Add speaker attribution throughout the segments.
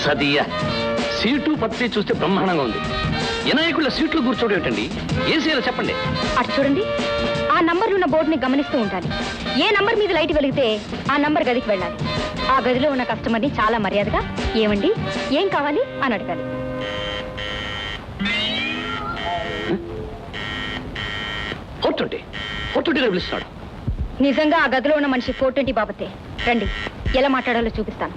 Speaker 1: Sadiya seat పత్తి చూస్తే బ్రహ్మాండంగా ఉంది. వినాయకుల సీట్లు కూర్చోవడం ఏంటండి? ఏం చేయాలో చెప్పండి.
Speaker 2: అటు చూడండి, ఆ నంబర్లు ఉన్న బోర్డుని గమనిస్తూ ఉండాలి. ఏ నంబర్ మీద లైట్ వెలిగితే ఆ నంబర్ గదికి వెళ్ళాలి. ఆ గదిలో ఉన్న కస్టమర్ని చాలా మర్యాదగా ఏమండి, ఏం కావాలి అని అడగాలి.
Speaker 1: పిలుస్తున్నాడు.
Speaker 2: నిజంగా ఆ గదిలో ఉన్న మనిషి 420 బాబతే. రండి, ఎలా మాట్లాడాలో చూపిస్తాను.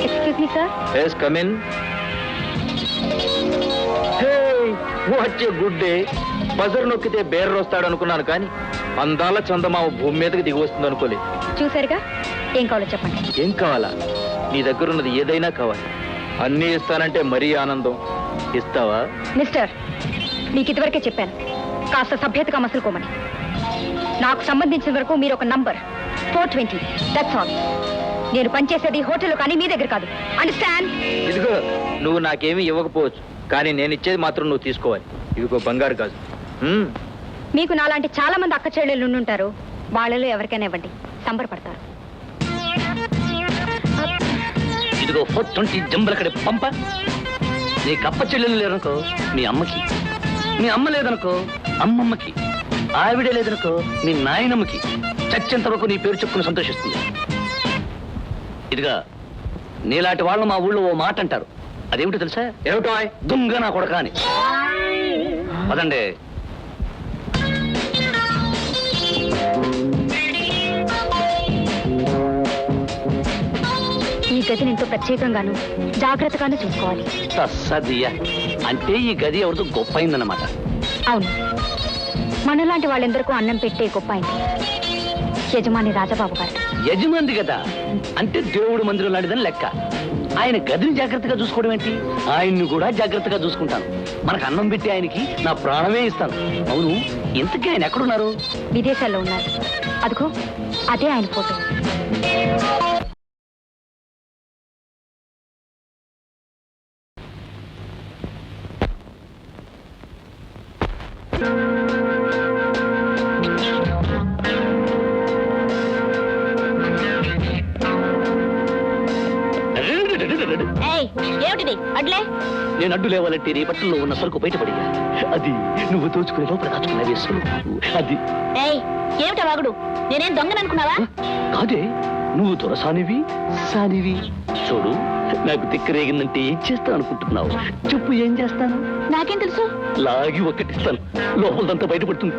Speaker 2: Excuse me sir.
Speaker 1: yes come in. hey what a good day. Buzzer నొక్కితే బేర్ వస్తాడు అనుకున్నాను, కానీ అందాల చందమామ భూమి మీదకి దిగి వస్తుంది అనుకోలేదు.
Speaker 2: చూసారుగా, ఏం కావాలో చెప్పండి.
Speaker 1: ఏం కావాలా? నీ దగ్గర ఉన్నది ఏదైనా కావాలి. అన్నీ ఇస్తానంటే మరీ ఆనందం. ఇస్తావా?
Speaker 2: మిస్టర్, మీకు ఇదివరకే చెప్పాను, కాస్త సభ్యతగా మసులుకోమని. నాకు సంబంధించిన వరకు మీరు ఒక నంబర్ 420, దట్స్ ఆల్. నేను పనిచేసేది హోటల్ కానీ మీ దగ్గర కాదు. అండర్స్టాండ్?
Speaker 1: ఇదిగో, నువ్వు నాకేమీ ఇవ్వకపోవచ్చు, కానీ నేను ఇచ్చేది మాత్రం నువ్వు తీసుకోవాలి. ఇదిగో బంగారు గాజు.
Speaker 2: మీకు నాలాంటి చాలా మంది అక్క చెల్లెళ్ళు ఉండుంటారు. వాళ్ళలో ఎవరికైనా ఇవ్వండి, సంబరపడతారు.
Speaker 1: ఇదిగో 420 జంబలకడే పంప. నీ కప్ప చెల్లెలు లేదనుకో మీ అమ్మకి, మీ అమ్మ లేదనుకో అమ్మమ్మకి, ఆవిడే లేదనుకో మీ నాయనమ్మకి. చచ్చేంత వరకు నీ పేరు చెప్పుకుని సంతోషిస్తుంది. ఇదిగా, నీలాంటి వాళ్ళు మా ఊళ్ళో ఓ మాట అంటారు. అదేమిటో తెలుసా? ఏమిటో? దుంగ నా కొడక అని. పదండి.
Speaker 2: ఈ గదిని ఎంతో ప్రత్యేకంగాను జాగ్రత్తగాను చూసుకోవాలి.
Speaker 1: సదియా అంటే ఈ గది ఎవరితో గొప్ప అయిందన్నమాట.
Speaker 2: అవును, మనలాంటి వాళ్ళెందరికూ అన్నం పెట్టే గొప్ప అయింది యజమాని రాజబాబు గారు.
Speaker 1: యజమాని కదా అంటే దేవుడు మందిరం లాంటిదని లెక్క. ఆయన గదిని జాగ్రత్తగా చూసుకోవడం ఏంటి? ఆయన్ని కూడా జాగ్రత్తగా చూసుకుంటాను. మనకు అన్నం పెట్టి ఆయనకి నా ప్రాణమే ఇస్తాను. అవును, ఇంతకీ ఆయన ఎక్కడున్నారు?
Speaker 2: విదేశాల్లో ఉన్నారు. అదిగో, అదే ఆయన ఫోటో.
Speaker 1: నేను అడ్డు లేవాలంటే నీ బట్టల్లో ఉన్న సరుకు బయటపడి అది నువ్వు దోచుకునే లోపల దాచుకున్న వేసుకుని అది.
Speaker 2: ఏమిటా వాగుడు? నేనేం దొంగననుకున్నావా?
Speaker 1: కాదే, నువ్వు దొరసానివి సానివి. చూడు, నాకు తిక్కరేగిందంటే ఏం చేస్తా అనుకుంటున్నావు? చెప్పు, ఏం చేస్తాను?
Speaker 2: నాకేం తెలుసు?
Speaker 1: లాగి ఒక్కటిస్తాను, లోపలదంతా బయటపడుతుంది.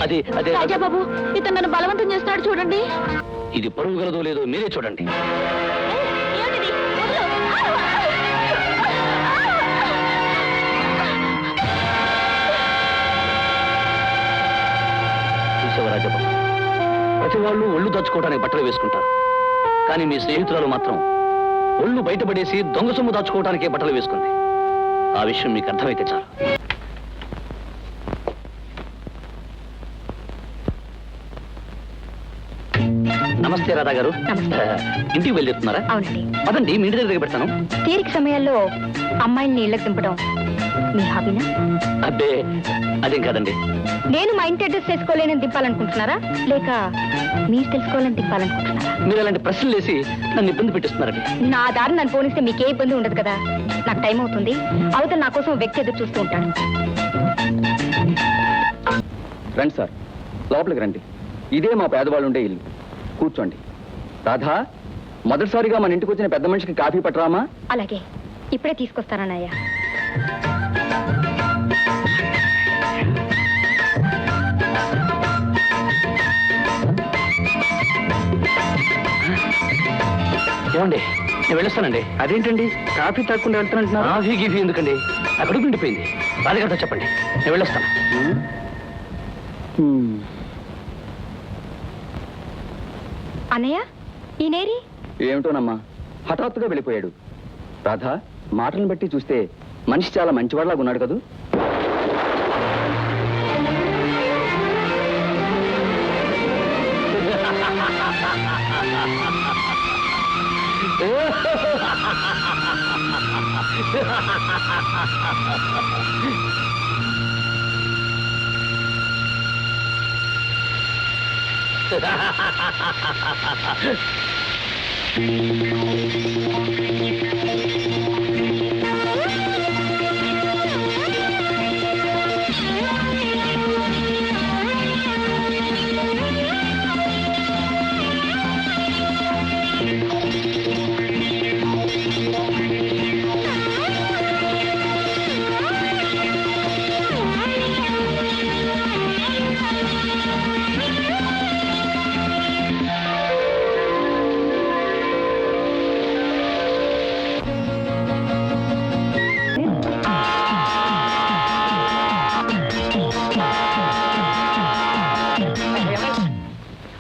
Speaker 1: అదే అదే
Speaker 2: రాజాబాబు, ఇతను నన్ను బలవంతం చేస్తున్నాడు చూడండి.
Speaker 1: ఇది పరువు గలదో లేదో మీరే చూడండి. చూసావా రాజబాబు, ప్రతి వాళ్ళు ఒళ్ళు దాచుకోవడానికి బట్టలు వేసుకుంటారు, కానీ మీ స్నేహితురాలు మాత్రం ఒళ్ళు బయటపడేసి దొంగ సొమ్ము దాచుకోవడానికే బట్టలు వేసుకుంది. ఆ విషయం మీకు అర్థమైతే చాలు. నమస్తే రాధా గారు. ఇంటికి వెళ్ళిస్తున్నారు?
Speaker 2: అవునండి.
Speaker 1: అదండి, మీ ఇంటి దగ్గర పెడతాను.
Speaker 2: తీరిక సమయాల్లో అమ్మాయిల్ని ఇళ్ళకి దింపడం మీ హాబీనా?
Speaker 1: అబ్బే, అదేం కాదండి.
Speaker 2: నేను మా ఇంటి అడ్రస్ తెలుసుకోలేనని దింపాలనుకుంటున్నారా, లేక మీరు తెలుసుకోవాలని దింపాలనుకుంటున్నారా?
Speaker 1: మీరు అలాంటి ప్రశ్నలు వేసి నన్ను ఇబ్బంది పెట్టిస్తున్నారండి.
Speaker 2: నా దారి నన్ను పోనిస్తే మీకే ఇబ్బంది ఉండదు కదా. నాకు టైం అవుతుంది. అవతల నా కోసం వ్యక్తి ఎదురు చూస్తూ ఉంటాడు.
Speaker 3: రండి సార్, లోపలికి రండి. ఇదే మా పేదవాళ్ళు ఉండే ఇల్లు. కూర్చోండి. రాధా, మొదటిసారిగా మన ఇంటికి వచ్చిన పెద్ద మనిషికి కాఫీ పట్టరామా?
Speaker 2: అలాగే, ఇప్పుడే తీసుకొస్తానన్నయ్య.
Speaker 1: ఏమండి, నేను వెళ్ళొస్తానండి.
Speaker 3: అదేంటండి, కాఫీ తాకుండా వెళ్తానంటున్నారు?
Speaker 1: కాఫీ గీఫీ ఎందుకండి? అక్కడ నిండిపోయింది. రాజుగారితో చెప్పండి, నేను వెళ్ళొస్తాను.
Speaker 2: అన్నయ్య, ఈ నేరి
Speaker 3: ఏమిటోనమ్మా, హఠాత్తుగా వెళ్ళిపోయాడు. రాధా, మాటలను బట్టి చూస్తే మనిషి చాలా మంచివాళ్ళగా ఉన్నాడు కదూ.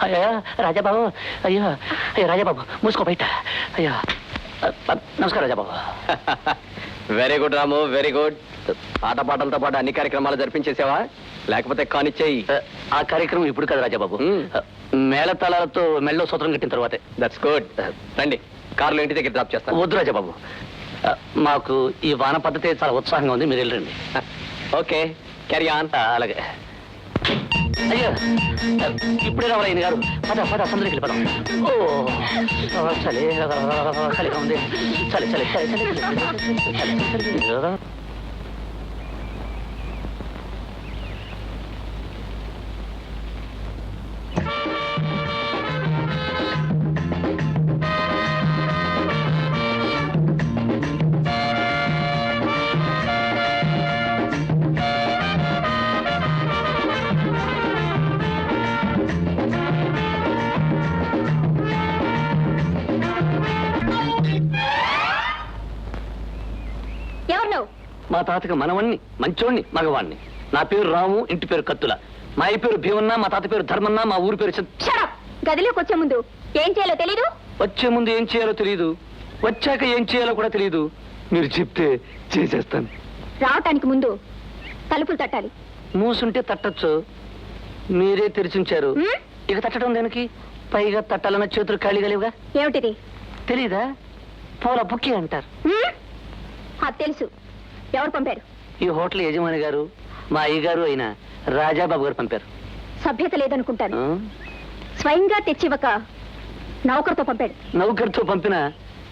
Speaker 1: అయ్యా రాజాబాబు, అయ్యో అయ్యో రాజాబాబు, మూసుకో బయట. అయ్యా నమస్కారం రాజాబాబు.
Speaker 3: వెరీ గుడ్ రాము, వెరీ గుడ్. ఆటపాటలతో పాటు అన్ని కార్యక్రమాలు జరిపించేసావా, లేకపోతే కానిచ్చేయి.
Speaker 1: ఆ కార్యక్రమం ఇప్పుడు కదా రాజాబాబు, మేళతాళాలతో మెళ్ళో సూత్రం కట్టిన తర్వాతే.
Speaker 3: That's good. రండి, కారులో ఇంటి దగ్గర డ్రాప్ చేస్తాను.
Speaker 1: వద్దు రాజాబాబు, మాకు ఈ వాన పద్ధతి చాలా ఉత్సాహంగా ఉంది, మీరు వెళ్ళండి.
Speaker 3: Okay, carry on.
Speaker 1: అలాగే. అయ్యో ఇప్పుడే రావాలి ఆయన గారు. పద పద సందరికి వెళ్ళిపోదాం. ఓ చలి చలిగా ఉంది. చలి చలి చలి చలి చలి చలి.
Speaker 2: ఎవరు నువ్వు?
Speaker 1: మా తాతకి మనవణ్ణి, మంచోణ్ణి, మగవాణ్ణి. నా పేరు రాము, ఇంటి పేరు కత్తుల. మా అయ్య పేరు భీమన్న, మా తాత పేరు ధర్మన్న, మా ఊరి పేరు
Speaker 2: Shut up! గదిలోకి వచ్చే ముందు ఏం చేయాలో తెలీదు?
Speaker 1: వచ్చే ముందు ఏం చేయాలో తెలియదు, వచ్చాక ఏం చేయాలో కూడా తెలియదు. మీరు చెప్తే చేసేస్తాను.
Speaker 2: రావటానికి ముందు తలుపులు తట్టాలి.
Speaker 1: మూసుంటే తట్టచ్చు, మీరే తెరిచుంచారు.
Speaker 2: హ్మ్?
Speaker 1: ఇక తట్టడం దేనికి? పైగా తట్టాలన్న చేతులు ఖాళీగా లేవుగా.
Speaker 2: ఏమిటిది?
Speaker 1: తెలీదా? పూల బుక్కి అంటారు.
Speaker 2: హ్మ్? అది తెలుసు. ఎవరు పంపారు?
Speaker 1: ఈ హోటల్ యజమాని గారు, మా అయ్యగారు అయిన రాజాబాబు గారు పంపారు.
Speaker 2: సభ్యత లేదనుకుంటాను.
Speaker 1: ఆ?
Speaker 2: స్వయంగా తెచ్చివ్వక నౌకర్తో పంపాడు.
Speaker 1: నౌకర్తో పంపిన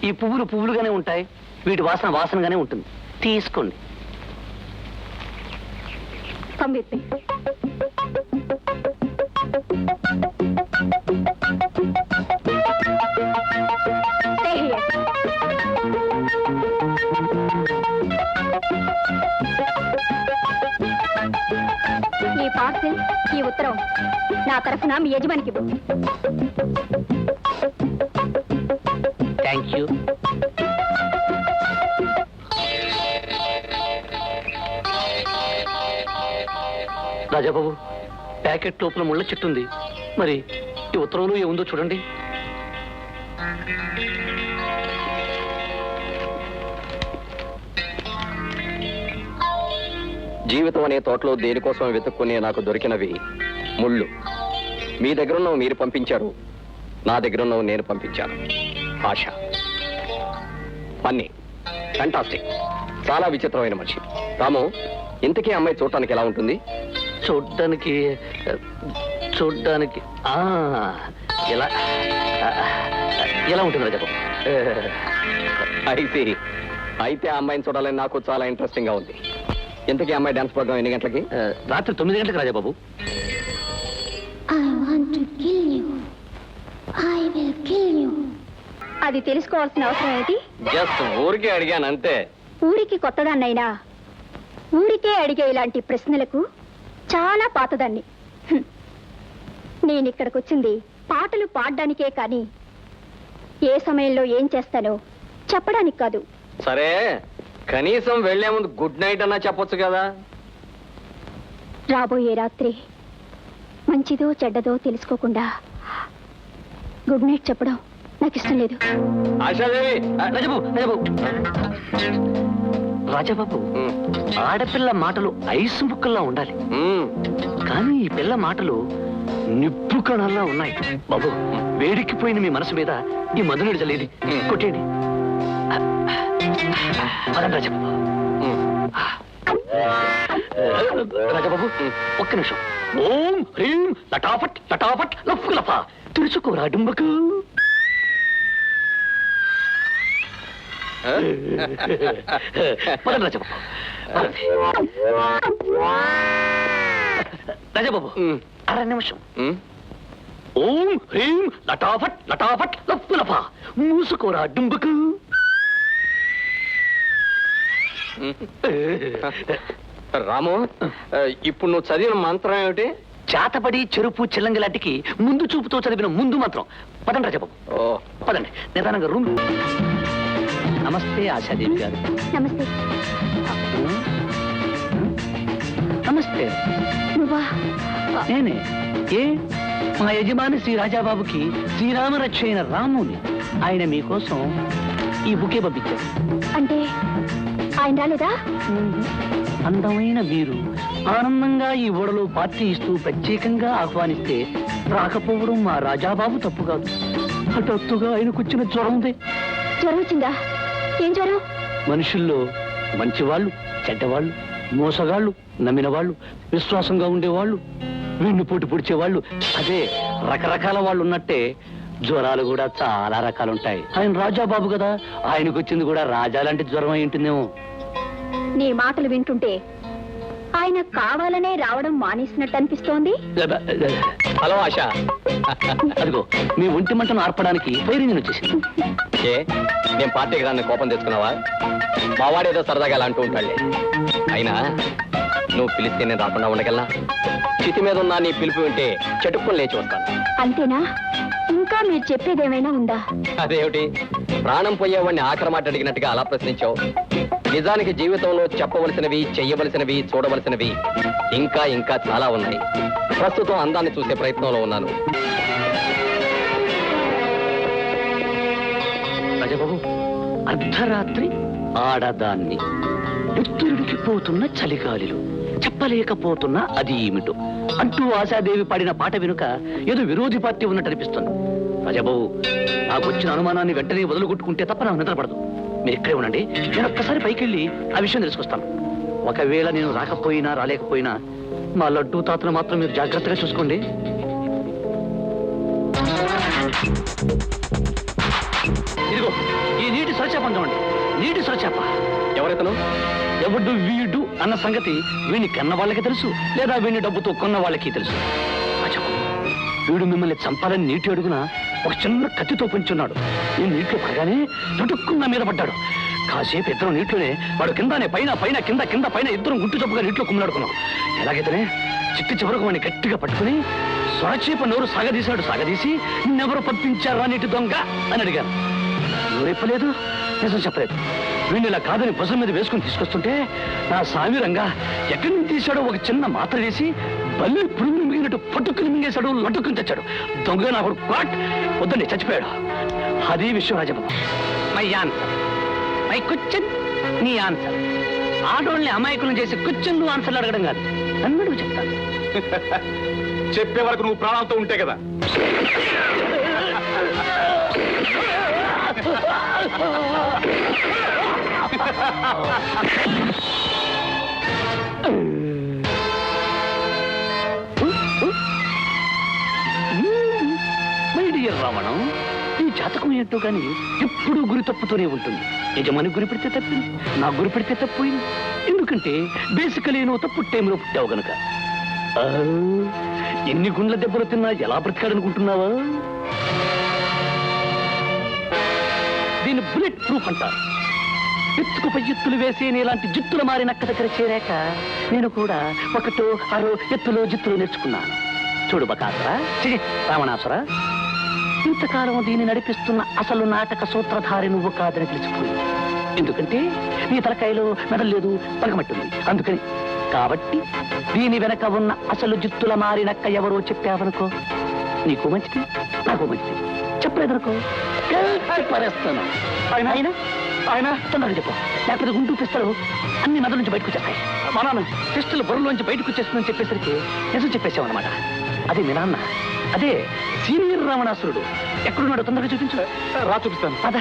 Speaker 1: ఈ పువ్వులు పువ్వులుగానే ఉంటాయి, వీటి వాసన వాసనగానే ఉంటుంది. తీసుకోండి.
Speaker 2: పంపిస్తే ఈ పార్సిల్, ఈ ఉత్తరం నా తరఫున మీ యజమానికి ఇవ్వు.
Speaker 1: Thank you. రాజాబాబు, ప్యాకెట్ లోపల ముళ్ళ చెట్టు ఉంది. మరి ఈ ఉత్తరంలో ఏముందో చూడండి.
Speaker 3: జీవితం అనే తోటలో దేనికోసం వెతుక్కుని నాకు దొరికినవి ముళ్ళు. మీ దగ్గరున్నవి మీరు పంపించారు, నా దగ్గరున్నవి నేను పంపించాను. ఆశ, పన్నీ, ఫ్యాంటాస్టిక్, చాలా విచిత్రమైన మనిషి. రాము, ఇంతకీ అమ్మాయి చూడటానికి ఎలా ఉంటుంది?
Speaker 1: చూడ్డానికి చూడ్డానికి ఎలా ఎలా ఉంటుంది రాజాబాబు?
Speaker 3: అయితే ఆ అమ్మాయిని చూడాలని నాకు చాలా ఇంట్రెస్టింగ్ గా ఉంది. ఇంతకీ అమ్మాయి డాన్స్ ప్రోగ్రామ్ ఎన్ని గంటలకి?
Speaker 1: రాత్రి 9 గంటలకు రాజాబాబు.
Speaker 2: అది తెలుసుకోవాల్సిన అవసరం ఏంటి?
Speaker 3: జస్ట్ ఊరికే అడిగాను అంతే.
Speaker 2: ఊరికి కొత్తదాన్నైనా ఊరికే అడిగే ఇలాంటి ప్రశ్నలకు చాలా పాతదాన్ని. నేను ఇక్కడికి వచ్చింది పాటలు పాడడానికే కానీ ఏ సమయంలో ఏం చేస్తానో చెప్పడానికి కాదు.
Speaker 3: సరే, కనీసం వెళ్లే ముందు గుడ్ నైట్ అన్నా చెప్పొచ్చు కదా.
Speaker 2: రాబోయే రాత్రి మంచిదో చెడ్డదో తెలుసుకోకుండా గుడ్ నైట్ చెప్పడం నాకు ఇష్టం లేదు.
Speaker 3: ఆశాదేవి,
Speaker 1: రాజాబాబు రాజాబాబు రాజాబాబు, ఆడపిల్ల మాటలు ఐసు ముక్కల్లా ఉండాలి, కానీ ఈ పిల్ల మాటలు నిప్పు కణాల్లా ఉన్నాయి. బాబు, వేడికిపోయిన మీ మనసు మీద ఈ మధునుడి చల్లేది కొట్టేయండి. పదండి రాజాబాబు. రాజబాబు ఒక్క నిమిషం. ఓం హ్రీం లటాఫట్ లటాఫట్ లఫ్ లఫ తెలుసుకోరా డుంబకు. పదండి రాజబాబు. రాజబాబు అర నిమిషం. ఓం హ్రీం లటాఫట్ లటాఫట్ లఫ్ లఫ మూసుకోరా డుంబకు.
Speaker 3: రాము, ఇప్పుడు నువ్వు చదివిన మంత్రం ఏమిటి?
Speaker 1: చేతపడి చెరుపు చిల్లంగిలాంటికి ముందు చూపుతో చదివిన ముందు మంత్రం. పదండి రాజబాబు.
Speaker 3: ఓ,
Speaker 1: పదండి నిదానంగా రూమ్. నమస్తే ఆశాదేవి గారు.
Speaker 2: నమస్తే.
Speaker 1: నమస్తే.
Speaker 2: నువ్వా?
Speaker 1: నేనే. ఏ మా యజమాని శ్రీ రాజాబాబుకి శ్రీరామరక్ష అయిన రాముని. ఆయన మీకోసం ఈ బుకే పంపించారు.
Speaker 2: అంటే ఆయన రాలేదా?
Speaker 1: అందమైన మీరు ఆనందంగా ఈ ఓడలో పార్టీ ఇస్తూ ప్రత్యేకంగా ఆహ్వానిస్తే రాకపోవడం మా రాజాబాబు తప్పు కాదు. హఠాత్తుగా ఆయనకొచ్చిన జ్వరం ఉంది.
Speaker 2: జ్వరం వచ్చిందా? ఏం జ్వరం?
Speaker 1: మనుషుల్లో మంచివాళ్ళు, చెడ్డవాళ్ళు, మోసగాళ్ళు, నమ్మిన వాళ్ళు, విశ్వాసంగా ఉండేవాళ్ళు, వీణ్ణి పోటీ పొడిచేవాళ్ళు, అదే రకరకాల వాళ్ళు ఉన్నట్టే జ్వరాలు కూడా చాలా రకాలుంటాయి. ఆయన రాజాబాబు కదా, ఆయనకు వచ్చింది కూడా రాజా లాంటి జ్వరం అయి ఉంటుందేమో.
Speaker 2: నీ మాటలు వింటుంటే ఆయన కావాలనే రావడం మానేసినట్టు అనిపిస్తోంది.
Speaker 3: హలో ఆశ.
Speaker 1: అదిగో మీ ఒంటి మంటను ఆర్పడానికి ఫైర్ ఇంజిన్ వచ్చేసింది.
Speaker 3: ఏ, నేను పార్టీకి రాని కోపం తెచ్చుకున్నావా? మావాడేదో సరదాగా అలా అంటూ ఉంటాడులే. అయినా నువ్వు పిలిస్తే నేను రాకుండా ఉండగలనా? చితి మీద ఉన్న నీ పిలుపు వింటే చెట్టుకుని లేచి వస్తాను.
Speaker 2: అంతేనా? ఇంకా మీరు చెప్పేదేమైనా ఉందా?
Speaker 3: అదేమిటి, ప్రాణం పోయేవాడిని ఆఖరి మాట అడిగినట్టుగా అలా ప్రశ్నించావు? నిజానికి జీవితంలో చెప్పవలసినవి, చెయ్యవలసినవి, చూడవలసినవి ఇంకా ఇంకా చాలా ఉన్నాయి. ప్రస్తుతం అందాన్ని చూసే ప్రయత్నంలో ఉన్నాను.
Speaker 1: రాజబాబు, అర్ధరాత్రి ఆడదాన్ని, ఎత్తుడికి పోతున్న చలిగాలిలో చెప్పలేకపోతున్నా అది ఏమిటో అంటూ ఆశాదేవి పాడిన పాట వెనుక ఏదో విరోధి పార్టీ ఉన్నట్టు అనిపిస్తుంది. రాజాబాబు, నాకు వచ్చిన అనుమానాన్ని వెంటనే వదులుకొట్టుకుంటే తప్ప నాకు నిద్రపడదు. మీరు ఇక్కడే ఉండండి, నేను ఒక్కసారి పైకి వెళ్ళి ఆ విషయం తెలుసుకొస్తాను. ఒకవేళ నేను రాకపోయినా రాలేకపోయినా మా లడ్డూ తాతను మాత్రం మీరు జాగ్రత్తగా చూసుకోండి. ఇదిగో ఈ నీటి సొరచేప చూడండి, నీటి సొరచేప.
Speaker 3: ఎవరైతను?
Speaker 1: ఎవడు వీడు అన్న సంగతి వీడిని కన్న వాళ్ళకి తెలుసు, లేదా వీడిని డబ్బుతో కొన్న వాళ్ళకి తెలుసు. రాజబాబు, వీడు మిమ్మల్ని చంపాలని నీటి అడుగున ఒక చిన్న కత్తితో పొంచున్నాడు. నేను నీటిలో పడగానే తుటుక్కున్న మీద పడ్డాడు. కాసేపు ఇద్దరు నీటిలోనే, వాడు కిందనే పైన పైన కింద కింద పైన ఇద్దరు గుట్టు చప్పుగా నీటిలో కుమ్మలాడుకున్నాం. ఎలాగైతేనే చిట్టి చివరకు వాడిని గట్టిగా పట్టుకుని సొరచేప నోరు సాగదీసి నిన్నెవరు పంపించారా నీటి దొంగ అని అడిగాను. నోరెప్పలేదు, నిజం చెప్పలేదు. వీడిని ఇలా కాదని భుజం మీద వేసుకుని తీసుకొస్తుంటే నా సామిరంగా ఎక్కడి నుంచి తీశాడో ఒక చిన్న మాత్ర వేసి బల్లి పురుగు మింగినట్టు పట్టుకుని మింగేశాడు, లట్టుకుని తెచ్చాడు. దొంగ నా కొడుకు కాట్ వద్దండి, చచ్చిపోయాడు. అదే విషయం Rajababu. My answer, my question నీ ఆన్సర్. ఆడోళ్ళని అమాయకులను చేసి క్వశ్చన్ నువ్వు ఆన్సర్లు అడగడం కాదు, అన్నట్టు చెప్తాను.
Speaker 4: చెప్పే వరకు నువ్వు ప్రాణాలతో ఉంటే కదా.
Speaker 1: మై డియర్ రావణం, ఈ జాతకం ఏంటో కానీ ఎప్పుడూ గురి తప్పుతూనే ఉంటుంది. యజమాని గురి పెడితే తప్పింది, నా గురి పెడితే తప్పోయింది. ఎందుకంటే బేసికలీ నువ్వు తప్పు టైంలో పుట్టావు గనక. ఎన్ని గుండ్ల దెబ్బలు తిన్నా ఎలా బ్రతికాడనుకుంటున్నావా? దీన్ని బుల్లెట్ ప్రూఫ్ అంటారు. ఎత్తుకు పై ఎత్తులు వేసి ఇలాంటి జిత్తులు మారి నక్క దగ్గర చేరాక నేను కూడా ఒకటో ఆరో ఎత్తులో జిత్తులు నేర్చుకున్నాను. చూడు బకాసురా, రావణాసురా, ఇంతకాలం దీన్ని నడిపిస్తున్న అసలు నాటక సూత్రధారి నువ్వు కాదని తెలిసిపోయింది. ఎందుకంటే నీ తలకాయలో మెదల్లేదు, పలకమట్టుంది. అందుకని కాబట్టి దీని వెనక ఉన్న అసలు జిత్తుల మారినక్క ఎవరో చెప్పావనుకో, నీకు మంచిది, నాకు మంచిది. చెప్పలేదనుకో పరేస్తాను. ఆయన ఆయన తొందరగా చెప్పు, లేకపోతే గుంటూ పిస్తలు అన్ని నదుల నుంచి బయటకు వచ్చేస్తాయి. మా నాన్న పిస్టల్ బొరలోంచి బయటకు వచ్చేస్తుందని చెప్పేసరికి నిజం చెప్పేసామన్నమాట. అదే మీ నాన్న, అదే సీనియర్ రావణాసురుడు. ఎక్కడున్నాడు తొందరగా చూపించు.
Speaker 4: రా చూపిస్తాను.
Speaker 1: పద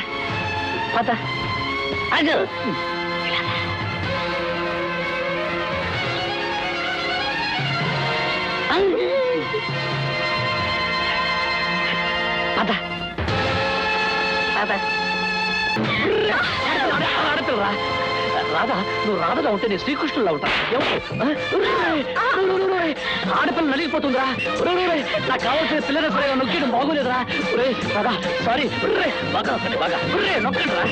Speaker 1: పద. అగో పద పద. ఆడపిల్లరా రాధా, నువ్వు రాధగా ఉంటే నేను శ్రీకృష్ణులా ఉంటా. ఆడపిల్ల నలిగిపోతుందిరా. నాకు కావాల్సిన పిల్లల సరే నొక్కడం బాగోలేదురా. రాధా సారీ. బాగా నొక్కండి రా.